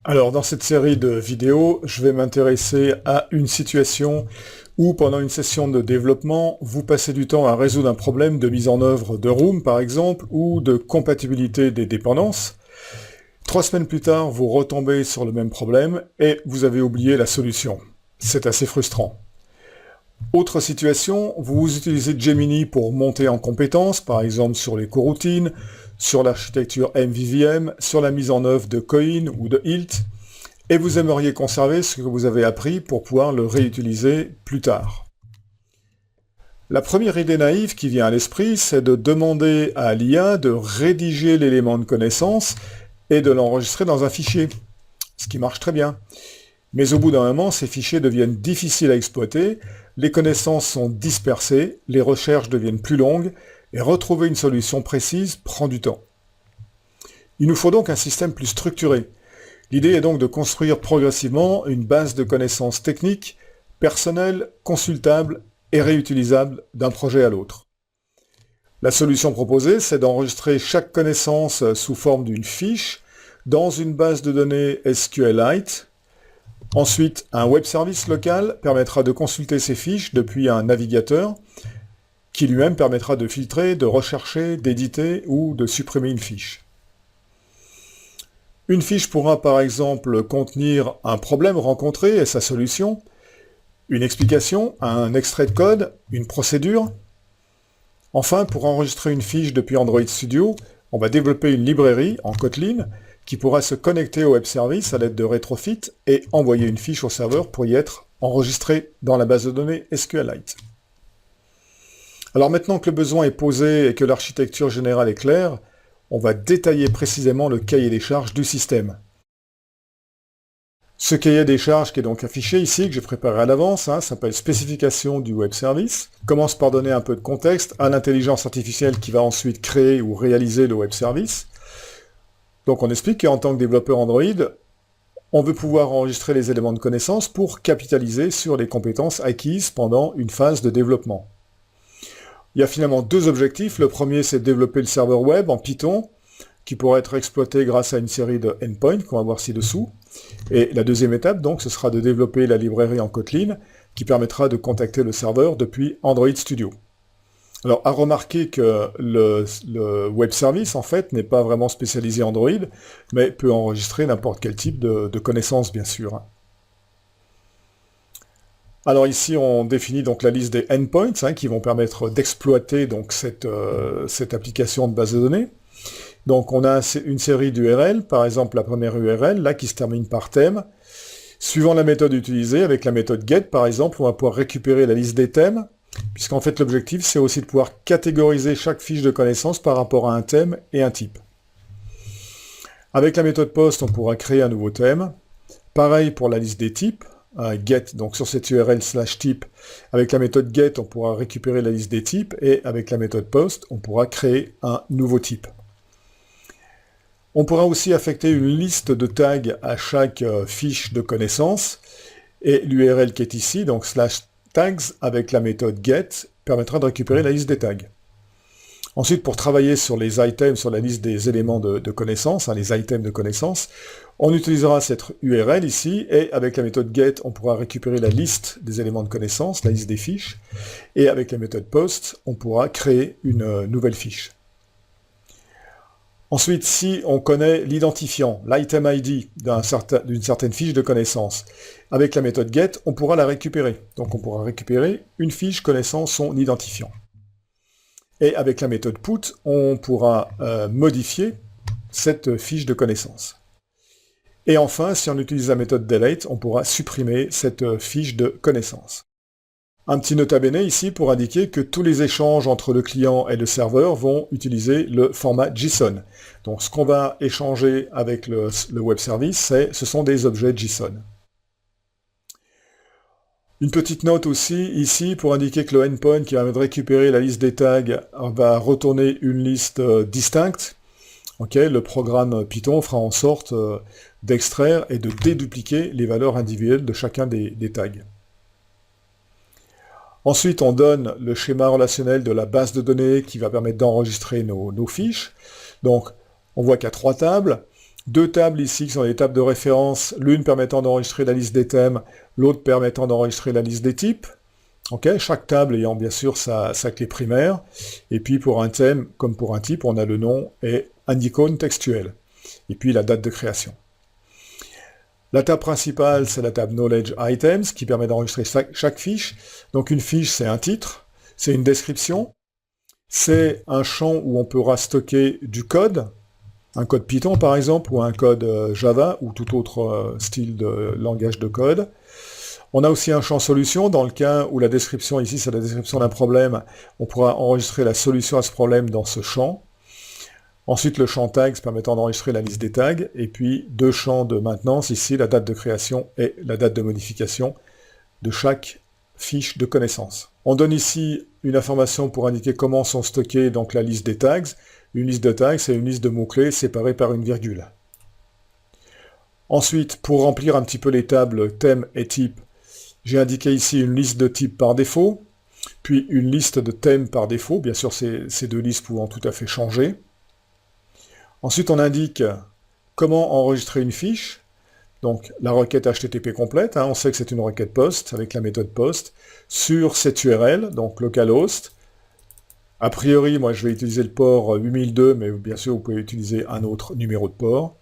Alors dans cette série de vidéos, je vais m'intéresser à une situation où pendant une session de développement, vous passez du temps à résoudre un problème de mise en œuvre de Room par exemple, ou de compatibilité des dépendances. 3 semaines plus tard, vous retombez sur le même problème et vous avez oublié la solution. C'est assez frustrant. Autre situation, vous utilisez Gemini pour monter en compétences, par exemple sur les coroutines, sur l'architecture MVVM, sur la mise en œuvre de Coin ou de Hilt, et vous aimeriez conserver ce que vous avez appris pour pouvoir le réutiliser plus tard. La première idée naïve qui vient à l'esprit, c'est de demander à l'IA de rédiger l'élément de connaissance et de l'enregistrer dans un fichier, ce qui marche très bien. Mais au bout d'un moment, ces fichiers deviennent difficiles à exploiter, les connaissances sont dispersées, les recherches deviennent plus longues, et retrouver une solution précise prend du temps. Il nous faut donc un système plus structuré. L'idée est donc de construire progressivement une base de connaissances techniques, personnelles, consultables et réutilisables d'un projet à l'autre. La solution proposée, c'est d'enregistrer chaque connaissance sous forme d'une fiche dans une base de données SQLite. Ensuite, un web service local permettra de consulter ces fiches depuis un navigateur qui lui-même permettra de filtrer, de rechercher, d'éditer ou de supprimer une fiche. Une fiche pourra par exemple contenir un problème rencontré et sa solution, une explication, un extrait de code, une procédure. Enfin, pour enregistrer une fiche depuis Android Studio, on va développer une librairie en Kotlin qui pourra se connecter au web service à l'aide de Retrofit et envoyer une fiche au serveur pour y être enregistrée dans la base de données SQLite. Alors maintenant que le besoin est posé et que l'architecture générale est claire, on va détailler précisément le cahier des charges du système. Ce cahier des charges qui est donc affiché ici, que j'ai préparé à l'avance, s'appelle spécification du web service, commence par donner un peu de contexte à l'intelligence artificielle qui va ensuite créer ou réaliser le web service. Donc on explique qu'en tant que développeur Android, on veut pouvoir enregistrer les éléments de connaissance pour capitaliser sur les compétences acquises pendant une phase de développement. Il y a finalement deux objectifs. Le premier, c'est de développer le serveur web en Python, qui pourra être exploité grâce à une série de endpoints qu'on va voir ci-dessous. Et la deuxième étape, donc, ce sera de développer la librairie en Kotlin, qui permettra de contacter le serveur depuis Android Studio. Alors, à remarquer que le web service, en fait, n'est pas vraiment spécialisé Android, mais peut enregistrer n'importe quel type de connaissances, bien sûr. Alors ici, on définit donc la liste des endpoints qui vont permettre d'exploiter donc cette application de base de données. Donc on a une série d'URL, par exemple la première URL, là, qui se termine par thème. Suivant la méthode utilisée, avec la méthode get, par exemple, on va pouvoir récupérer la liste des thèmes, puisqu'en fait l'objectif, c'est aussi de pouvoir catégoriser chaque fiche de connaissance par rapport à un thème et un type. Avec la méthode post, on pourra créer un nouveau thème. Pareil pour la liste des types. Get, donc sur cette URL /type, avec la méthode get, on pourra récupérer la liste des types, et avec la méthode post, on pourra créer un nouveau type. On pourra aussi affecter une liste de tags à chaque fiche de connaissance, et l'URL qui est ici, donc /tags, avec la méthode get, permettra de récupérer la liste des tags. Ensuite, pour travailler sur les items, sur la liste des éléments de connaissance, les items de connaissance, on utilisera cette URL ici, et avec la méthode get, on pourra récupérer la liste des éléments de connaissance, la liste des fiches, et avec la méthode post, on pourra créer une nouvelle fiche. Ensuite, si on connaît l'identifiant, l'item ID d'une certaine fiche de connaissance, avec la méthode get, on pourra la récupérer. Donc on pourra récupérer une fiche connaissant son identifiant. Et avec la méthode put, on pourra modifier cette fiche de connaissance. Et enfin, si on utilise la méthode delete, on pourra supprimer cette fiche de connaissance. Un petit nota bene ici pour indiquer que tous les échanges entre le client et le serveur vont utiliser le format JSON. Donc ce qu'on va échanger avec le web service, ce sont des objets JSON. Une petite note aussi, ici, pour indiquer que le endpoint qui permet de récupérer la liste des tags va retourner une liste distincte. Le programme Python fera en sorte d'extraire et de dédupliquer les valeurs individuelles de chacun des tags. Ensuite, on donne le schéma relationnel de la base de données qui va permettre d'enregistrer nos fiches. Donc, on voit qu'il y a 3 tables. deux tables ici qui sont des tables de référence, l'une permettant d'enregistrer la liste des thèmes, l'autre permettant d'enregistrer la liste des types. Okay, chaque table ayant bien sûr sa clé primaire. Et puis pour un thème, comme pour un type, on a le nom et un icône textuel. Et puis la date de création. La table principale, c'est la table Knowledge Items, qui permet d'enregistrer chaque fiche. Donc une fiche, c'est un titre, c'est une description, c'est un champ où on pourra stocker du code, un code Python par exemple, ou un code Java, ou tout autre style de langage de code. On a aussi un champ solution, dans le cas où la description, ici c'est la description d'un problème, on pourra enregistrer la solution à ce problème dans ce champ. Ensuite le champ tags permettant d'enregistrer la liste des tags, et puis deux champs de maintenance, ici la date de création et la date de modification de chaque fiche de connaissance. On donne ici une information pour indiquer comment sont stockées donc la liste des tags. Une liste de tags, c'est une liste de mots-clés séparée par une virgule. Ensuite, pour remplir un petit peu les tables thèmes et types, j'ai indiqué ici une liste de types par défaut, puis une liste de thèmes par défaut, bien sûr ces deux listes pouvant tout à fait changer. Ensuite on indique comment enregistrer une fiche, donc la requête HTTP complète, on sait que c'est une requête POST avec la méthode POST, sur cette URL, donc localhost. A priori, moi je vais utiliser le port 8002, mais bien sûr vous pouvez utiliser un autre numéro de port,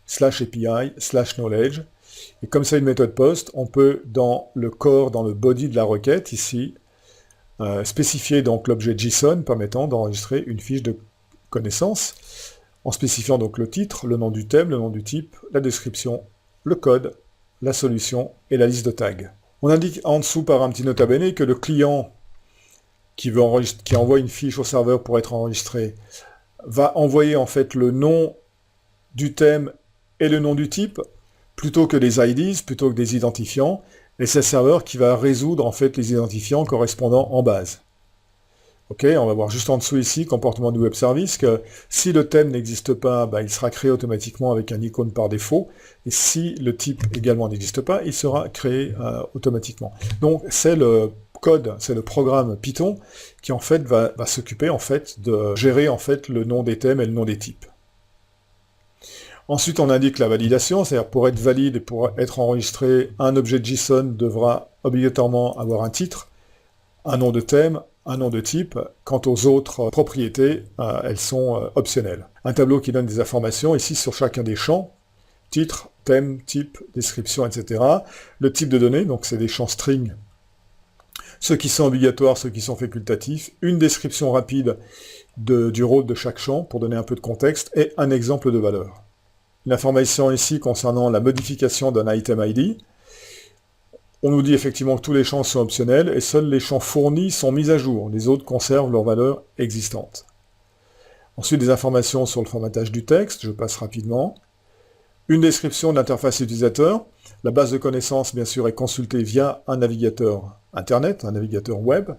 /API, /knowledge. Et comme c'est une méthode POST, on peut, dans le corps, dans le body de la requête, ici, spécifier donc l'objet JSON permettant d'enregistrer une fiche de connaissance, en spécifiant donc le titre, le nom du thème, le nom du type, la description, le code, la solution et la liste de tags. On indique en dessous par un petit nota bene que le client qui envoie une fiche au serveur pour être enregistré va envoyer en fait le nom du thème et le nom du type, plutôt que des IDs, plutôt que des identifiants, et c'est le serveur qui va résoudre en fait les identifiants correspondant en base. Ok, on va voir juste en dessous ici, comportement du web service, que si le thème n'existe pas, il sera créé automatiquement avec un icône par défaut, et si le type également n'existe pas, il sera créé automatiquement. Donc c'est le code, c'est le programme Python qui en fait va s'occuper en fait de gérer en fait le nom des thèmes et le nom des types. Ensuite, on indique la validation, c'est-à-dire pour être valide et pour être enregistré, un objet JSON devra obligatoirement avoir un titre, un nom de thème, un nom de type. Quant aux autres propriétés, elles sont optionnelles. Un tableau qui donne des informations ici sur chacun des champs, titre, thème, type, description, etc. Le type de données, donc c'est des champs string, ceux qui sont obligatoires, ceux qui sont facultatifs, une description rapide du rôle de chaque champ pour donner un peu de contexte, et un exemple de valeur. Une information ici concernant la modification d'un item ID. On nous dit effectivement que tous les champs sont optionnels et seuls les champs fournis sont mis à jour. Les autres conservent leur valeur existante. Ensuite, des informations sur le formatage du texte, je passe rapidement. Une description de l'interface utilisateur. La base de connaissances, bien sûr, est consultée via un navigateur Internet, un navigateur web.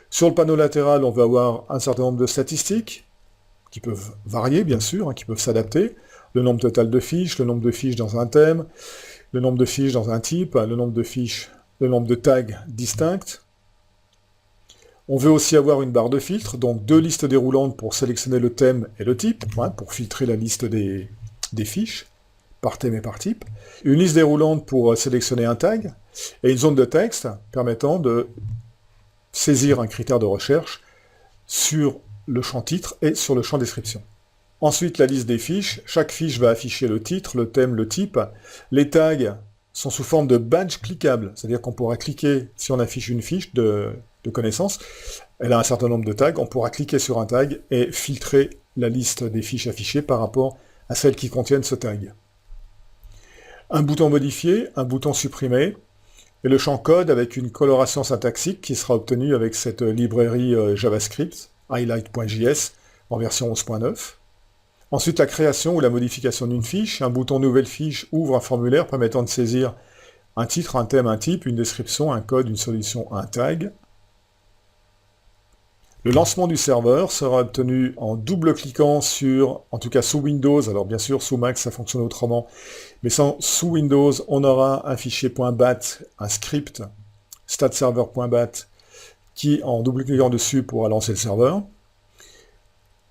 Sur le panneau latéral, on va avoir un certain nombre de statistiques, qui peuvent varier, bien sûr, qui peuvent s'adapter. Le nombre total de fiches, le nombre de fiches dans un thème, le nombre de fiches dans un type, le nombre de fiches, le nombre de tags distincts. On veut aussi avoir une barre de filtre, donc deux listes déroulantes pour sélectionner le thème et le type, pour filtrer la liste des fiches, par thème et par type. Une liste déroulante pour sélectionner un tag, et une zone de texte permettant de saisir un critère de recherche sur le champ titre et sur le champ description. Ensuite, la liste des fiches. Chaque fiche va afficher le titre, le thème, le type. Les tags sont sous forme de badge cliquable, c'est-à-dire qu'on pourra cliquer, si on affiche une fiche de connaissance, elle a un certain nombre de tags, on pourra cliquer sur un tag et filtrer la liste des fiches affichées par rapport à celles qui contiennent ce tag. Un bouton modifié, un bouton supprimé, et le champ code avec une coloration syntaxique qui sera obtenue avec cette librairie JavaScript, highlight.js, en version 11.9. Ensuite, la création ou la modification d'une fiche. Un bouton nouvelle fiche ouvre un formulaire permettant de saisir un titre, un thème, un type, une description, un code, une solution, un tag. Le lancement du serveur sera obtenu en double-cliquant sur, en tout cas sous Windows, alors bien sûr sous Mac ça fonctionne autrement, mais sous Windows on aura un fichier .bat, un script, statserver.bat, qui en double-cliquant dessus pourra lancer le serveur.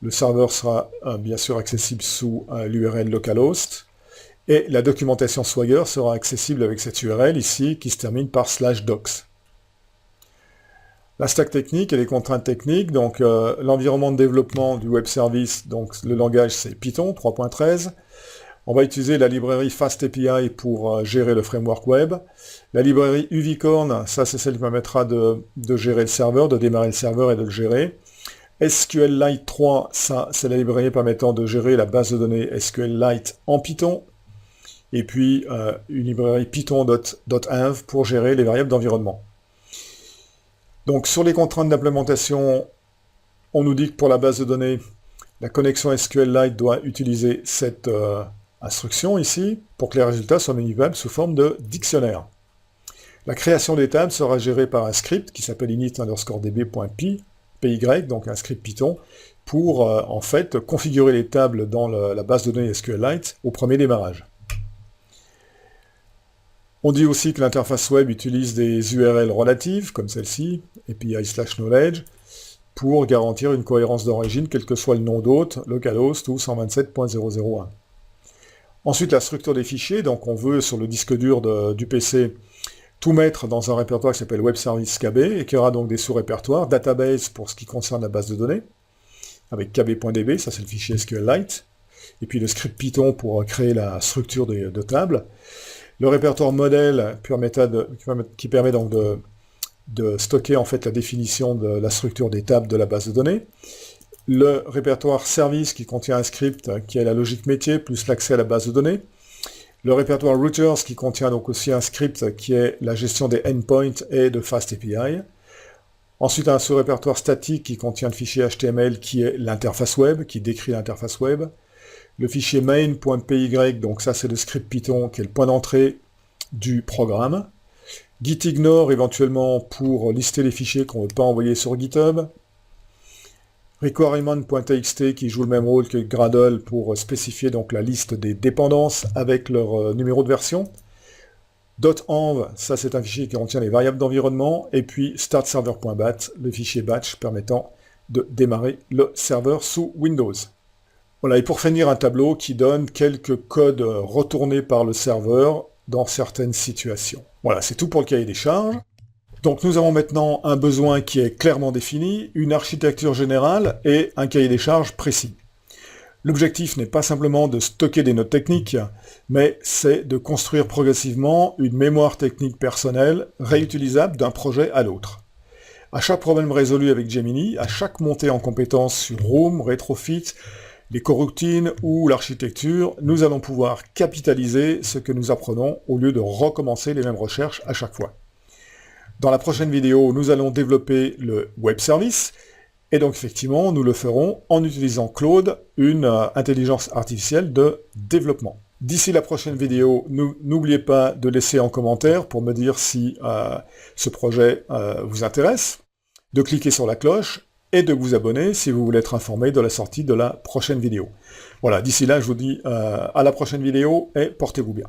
Le serveur sera bien sûr accessible sous l'URL localhost. Et la documentation Swagger sera accessible avec cette URL ici, qui se termine par /docs. La stack technique et les contraintes techniques, donc l'environnement de développement du web service, donc le langage c'est Python 3.13. On va utiliser la librairie FastAPI pour gérer le framework web. La librairie UVcorn, ça c'est celle qui permettra de gérer le serveur, de démarrer le serveur et de le gérer. SQLite 3, ça c'est la librairie permettant de gérer la base de données SQLite en Python. Et puis une librairie python.env pour gérer les variables d'environnement. Donc sur les contraintes d'implémentation, on nous dit que pour la base de données, la connexion SQLite doit utiliser cette instruction ici, pour que les résultats soient manipulables sous forme de dictionnaire. La création des tables sera gérée par un script qui s'appelle init_db.py, donc un script Python, pour en fait configurer les tables dans la base de données SQLite au premier démarrage. On dit aussi que l'interface web utilise des URL relatives, comme celle-ci, API/knowledge, pour garantir une cohérence d'origine, quel que soit le nom d'hôte, localhost ou 127.0.0.1. Ensuite, la structure des fichiers, donc on veut sur le disque dur du PC tout mettre dans un répertoire qui s'appelle Web Service KB, et qui aura donc des sous-répertoires, database pour ce qui concerne la base de données, avec kb.db, ça c'est le fichier SQLite, et puis le script Python pour créer la structure de tables. Le répertoire modèle qui permet donc de stocker en fait la définition de la structure des tables de la base de données. Le répertoire service qui contient un script qui est la logique métier plus l'accès à la base de données. Le répertoire routers qui contient donc aussi un script qui est la gestion des endpoints et de FastAPI. Ensuite un sous-répertoire statique qui contient le fichier HTML qui est l'interface web, qui décrit l'interface web. Le fichier main.py, donc ça c'est le script Python qui est le point d'entrée du programme. Gitignore éventuellement pour lister les fichiers qu'on ne veut pas envoyer sur GitHub. Requirement.txt qui joue le même rôle que Gradle pour spécifier donc la liste des dépendances avec leur numéro de version. .env, ça c'est un fichier qui contient les variables d'environnement. Et puis startserver.bat, le fichier batch permettant de démarrer le serveur sous Windows. Voilà, et pour finir, un tableau qui donne quelques codes retournés par le serveur dans certaines situations. Voilà, c'est tout pour le cahier des charges. Donc nous avons maintenant un besoin qui est clairement défini, une architecture générale et un cahier des charges précis. L'objectif n'est pas simplement de stocker des notes techniques, mais c'est de construire progressivement une mémoire technique personnelle réutilisable d'un projet à l'autre. À chaque problème résolu avec Gemini, à chaque montée en compétences sur Room, Retrofit, les coroutines ou l'architecture, nous allons pouvoir capitaliser ce que nous apprenons au lieu de recommencer les mêmes recherches à chaque fois. Dans la prochaine vidéo, nous allons développer le web service, et donc effectivement, nous le ferons en utilisant Claude, une intelligence artificielle de développement. D'ici la prochaine vidéo, n'oubliez pas de laisser en commentaire pour me dire si ce projet vous intéresse, de cliquer sur la cloche, et de vous abonner si vous voulez être informé de la sortie de la prochaine vidéo. Voilà, d'ici là, je vous dis à la prochaine vidéo, et portez-vous bien.